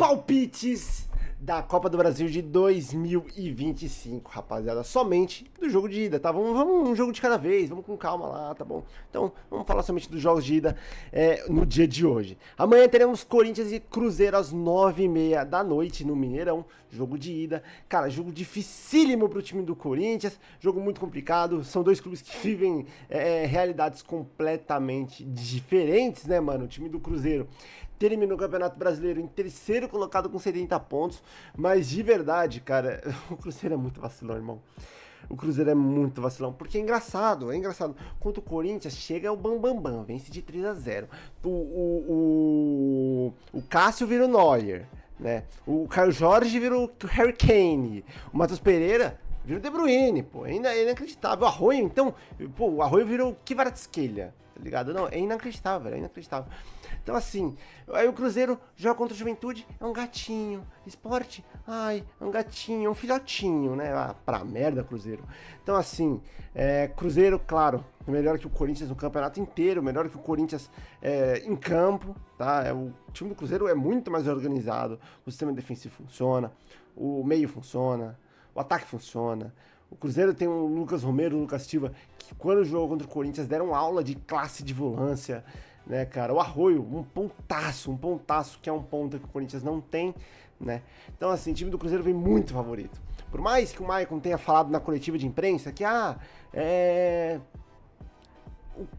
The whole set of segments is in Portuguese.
palpites da Copa do Brasil de 2025, rapaziada. Somente do jogo de ida, tá? Vamos um jogo de cada vez, vamos com calma lá, tá bom? Então, vamos falar somente dos jogos de ida no dia de hoje. Amanhã teremos Corinthians e Cruzeiro às 9h30 da noite no Mineirão. Jogo de ida. Cara, jogo dificílimo pro time do Corinthians, jogo muito complicado. São dois clubes que vivem realidades completamente diferentes, né, mano? O time do Cruzeiro terminou o Campeonato Brasileiro em terceiro colocado com 70 pontos, mas de verdade, cara, o Cruzeiro é muito vacilão, irmão. O Cruzeiro é muito vacilão, porque é engraçado. Contra o Corinthians, chega o Bambambam, vence de 3-0. O Cássio vira o Neuer, né? O Caio Jorge vira o Harry Kane. O Matheus Pereira vira o De Bruyne, pô. É inacreditável. O Arroio, então, pô, o Arroio vira o Kvaratskhelia, tá ligado? Não, é inacreditável, é inacreditável. Então, assim, aí o Cruzeiro joga contra o Juventude, é um gatinho. Sport, ai, é um gatinho, é um filhotinho, né? Ah, pra merda, Cruzeiro. Então, assim, Cruzeiro, claro, melhor que o Corinthians no campeonato inteiro, melhor que o Corinthians em campo, tá? O time do Cruzeiro é muito mais organizado, o sistema defensivo funciona, o meio funciona, o ataque funciona. O Cruzeiro tem o Lucas Romero, o Lucas Silva, que quando jogou contra o Corinthians deram aula de classe de volância, né, cara? O Arroio, um pontaço, que é um ponta que o Corinthians não tem, né? Então, assim, o time do Cruzeiro vem muito favorito. Por mais que o Maicon tenha falado na coletiva de imprensa que,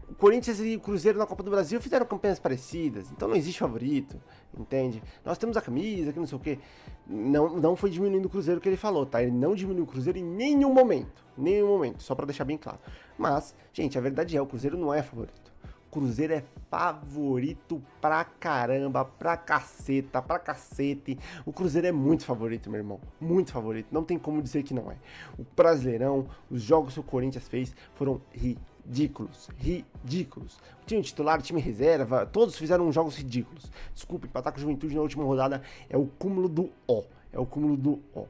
o Corinthians e o Cruzeiro na Copa do Brasil fizeram campanhas parecidas, então não existe favorito, entende? Nós temos a camisa, que não sei o quê. Não foi diminuindo o Cruzeiro que ele falou, tá? Ele não diminuiu o Cruzeiro em nenhum momento, só pra deixar bem claro. Mas, gente, a verdade é, o Cruzeiro não é favorito. O Cruzeiro é favorito pra caramba, pra cacete. O Cruzeiro é muito favorito, meu irmão. Muito favorito. Não tem como dizer que não é. O Brasileirão, os jogos que o Corinthians fez foram ridículos. O time titular, o time reserva, todos fizeram jogos ridículos. Desculpa, empatar com a Juventude na última rodada é o cúmulo do ó.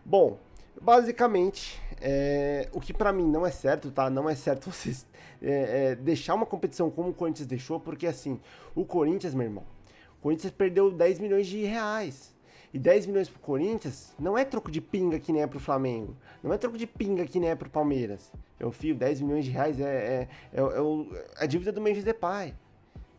Bom, basicamente, o que pra mim não é certo, tá? Não é certo vocês deixar uma competição como o Corinthians deixou, porque assim, o Corinthians, meu irmão, o Corinthians perdeu 10 milhões de reais. E 10 milhões pro Corinthians não é troco de pinga que nem é pro Flamengo. Não é troco de pinga que nem é pro Palmeiras. Meu filho, 10 milhões de reais é a dívida do Memphis Depay.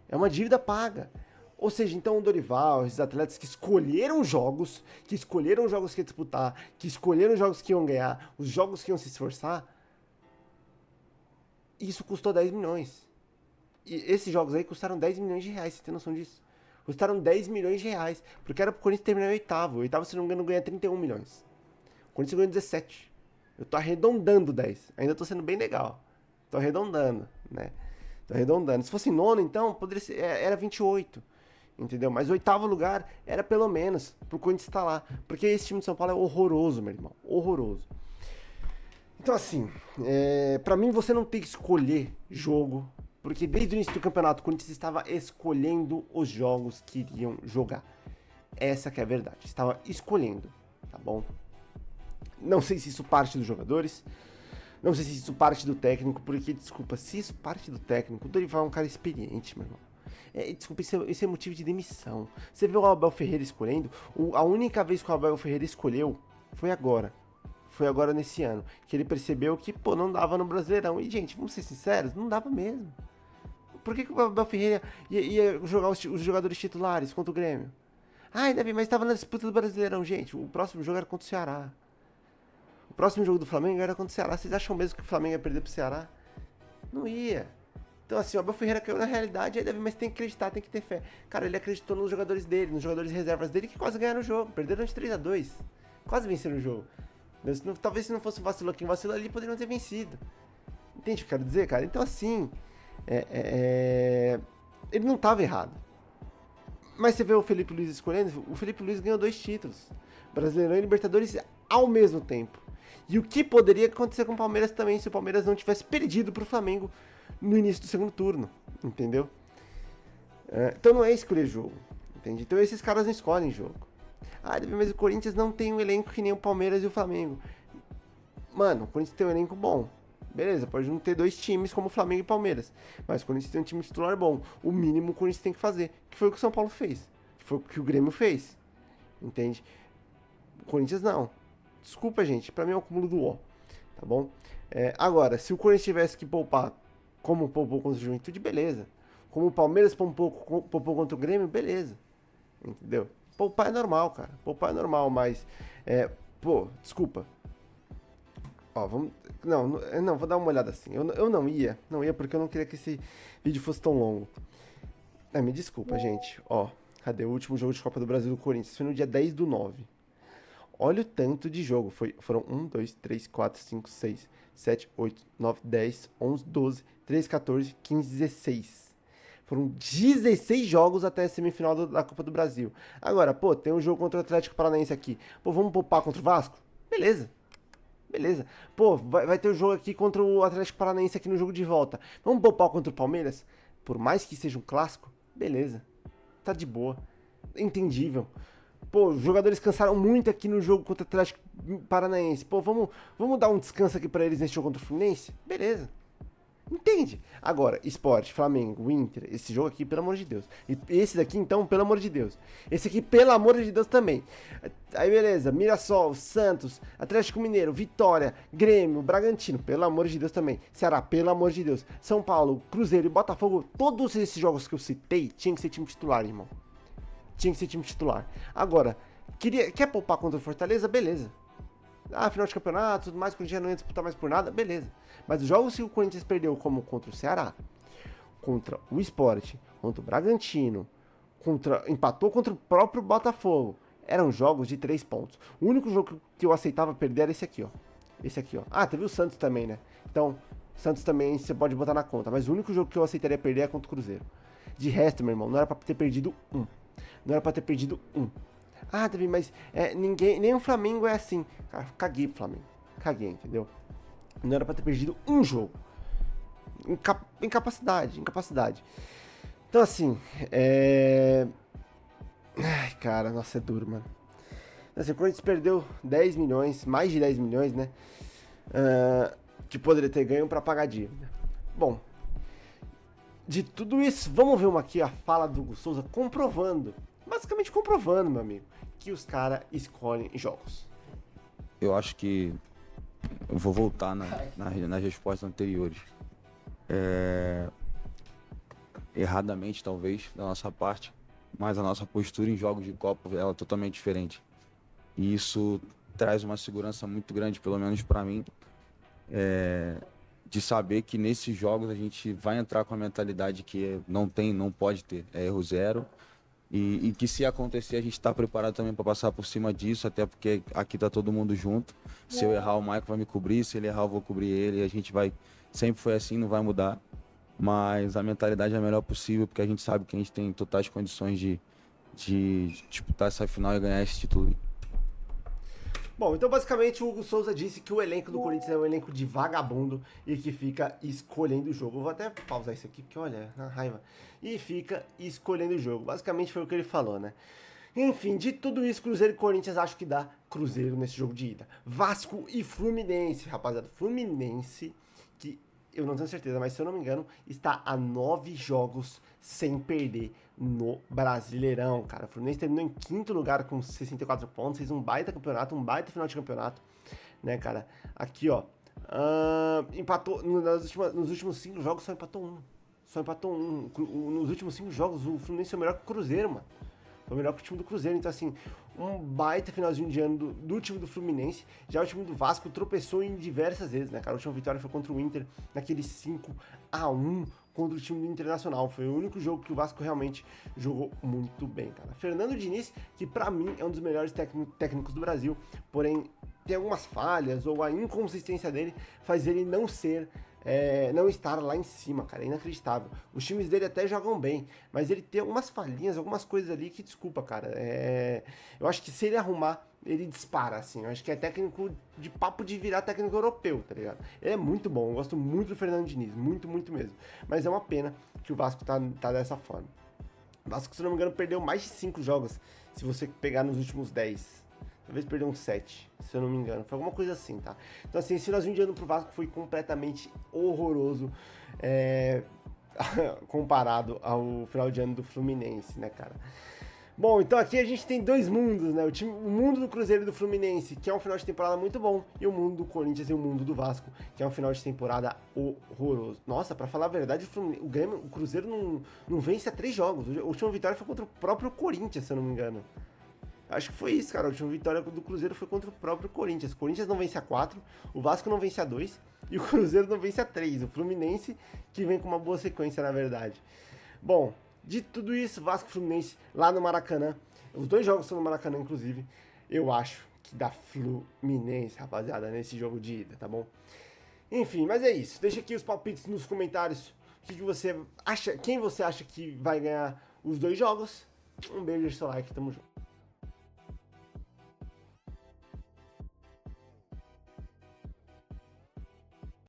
É uma dívida paga. Ou seja, então o Dorival, esses atletas que escolheram jogos que ia disputar, que escolheram jogos que iam ganhar, os jogos que iam se esforçar, isso custou 10 milhões. E esses jogos aí custaram 10 milhões de reais, você tem noção disso? Custaram 10 milhões de reais, porque era pro Corinthians terminar em oitavo. O oitavo, se não me engano, ganha 31 milhões. O Corinthians ganhou 17. Eu tô arredondando 10. Ainda tô sendo bem legal. Tô arredondando, né? Se fosse nono, então, poderia ser, era 28. Entendeu? Mas o oitavo lugar era pelo menos pro Corinthians estar lá. Porque esse time de São Paulo é horroroso, meu irmão. Horroroso. Então, assim, pra mim você não tem que escolher jogo, porque desde o início do campeonato o Corinthians estava escolhendo os jogos que iriam jogar. Essa que é a verdade. Estava escolhendo, tá bom? Não sei se isso parte dos jogadores, não sei se isso parte do técnico, porque, desculpa, se isso parte do técnico, o Dorival é um cara experiente, meu irmão. Desculpa, isso é motivo de demissão. Você vê o Abel Ferreira escolhendo, a única vez que o Abel Ferreira escolheu foi agora. Foi agora nesse ano, que ele percebeu que, pô, não dava no Brasileirão. E, gente, vamos ser sinceros, não dava mesmo. Por que o Abel Ferreira ia jogar os jogadores titulares contra o Grêmio? Ai, Davi, mas estava na disputa do Brasileirão, gente. O próximo jogo era contra o Ceará. O próximo jogo do Flamengo era contra o Ceará. Vocês acham mesmo que o Flamengo ia perder pro Ceará? Não ia. Então, assim, o Abel Ferreira caiu na realidade, aí Davi, mas tem que acreditar, tem que ter fé. Cara, ele acreditou nos jogadores dele, nos jogadores reservas dele, que quase ganharam o jogo. Perderam de 3-2. Quase venceram o jogo. Talvez se não fosse o vacilo aqui, o vacilo ali, poderiam ter vencido. Entende o que eu quero dizer, cara? Então, assim, ele não estava errado. Mas você vê o Felipe Luiz escolhendo, o Felipe Luiz ganhou 2 títulos. Brasileirão e Libertadores ao mesmo tempo. E o que poderia acontecer com o Palmeiras também, se o Palmeiras não tivesse perdido pro Flamengo no início do segundo turno, entendeu? Então não é escolher jogo, entende? Então esses caras não escolhem jogo. Mas o Corinthians não tem um elenco que nem o Palmeiras e o Flamengo. Mano, o Corinthians tem um elenco bom. Beleza, pode não ter 2 times como Flamengo e Palmeiras, mas o Corinthians tem um time titular bom. O mínimo o Corinthians tem que fazer, que foi o que o São Paulo fez, que foi o que o Grêmio fez. entende? O Corinthians não. Desculpa, gente, pra mim é o cúmulo do ó, tá bom? Agora, se o Corinthians tivesse que poupar como poupou contra o Juventude, beleza. Como o Palmeiras poupou contra o Grêmio, beleza. Entendeu? Poupar é normal, cara. Poupar é normal, mas... desculpa. Ó, vamos... Não, vou dar uma olhada assim. Eu não ia porque eu não queria que esse vídeo fosse tão longo. Me desculpa, gente. Ó, cadê o último jogo de Copa do Brasil do Corinthians? Foi no dia 10/9. Olha o tanto de jogo. Foram 1, 2, 3, 4, 5, 6, 7, 8, 9, 10, 11, 12, 13, 14, 15, 16. Foram 16 jogos até a semifinal da Copa do Brasil. Agora, tem um jogo contra o Atlético Paranaense aqui. Vamos poupar contra o Vasco? Beleza. Vai ter o jogo aqui contra o Atlético Paranaense aqui no jogo de volta. Vamos poupar contra o Palmeiras? Por mais que seja um clássico, beleza. Tá de boa. Entendível. Os jogadores cansaram muito aqui no jogo contra o Atlético Paranaense. Vamos dar um descanso aqui pra eles nesse jogo contra o Fluminense? Beleza. Entende? Agora, Sport, Flamengo, Inter, esse jogo aqui, pelo amor de Deus. E esse daqui, então, pelo amor de Deus. Esse aqui, pelo amor de Deus, também. Aí, beleza. Mirassol, Santos, Atlético Mineiro, Vitória, Grêmio, Bragantino, pelo amor de Deus também. Ceará, pelo amor de Deus. São Paulo, Cruzeiro e Botafogo, todos esses jogos que eu citei, tinha que ser time titular, irmão. Tinha que ser time titular. Agora, quer poupar contra o Fortaleza? Beleza. Final de campeonato, tudo mais, o Corinthians não ia disputar mais por nada, beleza. Mas os jogos que o Corinthians perdeu, como contra o Ceará, contra o Sport, contra o Bragantino, empatou contra o próprio Botafogo, eram jogos de 3 pontos. O único jogo que eu aceitava perder era esse aqui, ó. Teve o Santos também, né? Então, Santos também você pode botar na conta. Mas o único jogo que eu aceitaria perder é contra o Cruzeiro. De resto, meu irmão, não era pra ter perdido um. Davi, mas nem o Flamengo é assim. Cara, caguei pro Flamengo. Caguei, entendeu? Não era pra ter perdido um jogo. Incapacidade. Então, assim, Ai, cara, nossa, é duro, mano. Assim, o Corinthians perdeu 10 milhões, mais de 10 milhões, né? Que poderia ter ganho pra pagar a dívida. Bom, de tudo isso, vamos ver aqui a fala do Hugo Souza basicamente comprovando, meu amigo, que os caras escolhem jogos. Eu acho que eu vou voltar nas respostas anteriores. Erradamente, talvez, da nossa parte, mas a nossa postura em jogos de Copa ela é totalmente diferente. E isso traz uma segurança muito grande, pelo menos para mim, de saber que nesses jogos a gente vai entrar com a mentalidade que não pode ter, é erro zero. E que se acontecer, a gente está preparado também para passar por cima disso, até porque aqui tá todo mundo junto. Se eu errar, o Michael vai me cobrir, se ele errar, eu vou cobrir ele, e a gente vai... Sempre foi assim, não vai mudar. Mas a mentalidade é a melhor possível, porque a gente sabe que a gente tem totais condições de disputar essa final e ganhar esse título. Bom, então basicamente o Hugo Souza disse que o elenco do Corinthians é um elenco de vagabundo e que fica escolhendo o jogo. Eu vou até pausar isso aqui, porque olha, na raiva. E fica escolhendo o jogo. Basicamente foi o que ele falou, né? Enfim, de tudo isso, Cruzeiro e Corinthians acho que dá Cruzeiro nesse jogo de ida. Vasco e Fluminense, rapaziada. Fluminense, que eu não tenho certeza, mas se eu não me engano, está a 9 jogos sem perder no Brasileirão, cara. O Fluminense terminou em 5º lugar com 64 pontos, fez um baita campeonato, um baita final de campeonato, né, cara? Aqui, ó, empatou, nos últimos 5 jogos só empatou um. Nos últimos 5 jogos o Fluminense foi melhor que o Cruzeiro, mano. Foi melhor que o time do Cruzeiro. Então, assim, um baita finalzinho de ano do time do Fluminense. Já o time do Vasco tropeçou em diversas vezes, né, cara? A última vitória foi contra o Inter, naquele 5-1 contra o time do Internacional. Foi o único jogo que o Vasco realmente jogou muito bem, cara. Fernando Diniz, que pra mim é um dos melhores técnicos do Brasil, porém tem algumas falhas ou a inconsistência dele faz ele não estar lá em cima, cara, é inacreditável. Os times dele até jogam bem, mas ele tem algumas falhinhas, algumas coisas ali que, desculpa, cara, eu acho que se ele arrumar, ele dispara, assim. Eu acho que é técnico de papo de virar técnico europeu, tá ligado? Ele é muito bom, eu gosto muito do Fernando Diniz, muito, muito mesmo. Mas é uma pena que o Vasco tá dessa forma. O Vasco, se não me engano, perdeu mais de 5 jogos, se você pegar nos últimos 10. Talvez perdeu uns 7, se eu não me engano. Foi alguma coisa assim, tá? Então, assim, esse finalzinho de ano pro Vasco foi completamente horroroso comparado ao final de ano do Fluminense, né, cara? Bom, então aqui a gente tem dois mundos, né? O mundo do Cruzeiro e do Fluminense, que é um final de temporada muito bom, e o mundo do Corinthians e o mundo do Vasco, que é um final de temporada horroroso. Nossa, pra falar a verdade, o Cruzeiro não vence há 3 jogos. A última vitória foi contra o próprio Corinthians, se eu não me engano. Acho que foi isso, cara. A última vitória do Cruzeiro foi contra o próprio Corinthians. O Corinthians não vence a 4, o Vasco não vence a 2 e o Cruzeiro não vence a 3. O Fluminense que vem com uma boa sequência, na verdade. Bom, de tudo isso, Vasco e Fluminense lá no Maracanã. Os 2 jogos são no Maracanã, inclusive. Eu acho que dá Fluminense, rapaziada, nesse jogo de ida, tá bom? Enfim, mas é isso. Deixa aqui os palpites nos comentários. O que você acha? Quem você acha que vai ganhar os 2 jogos? Um beijo, deixa o seu like, tamo junto.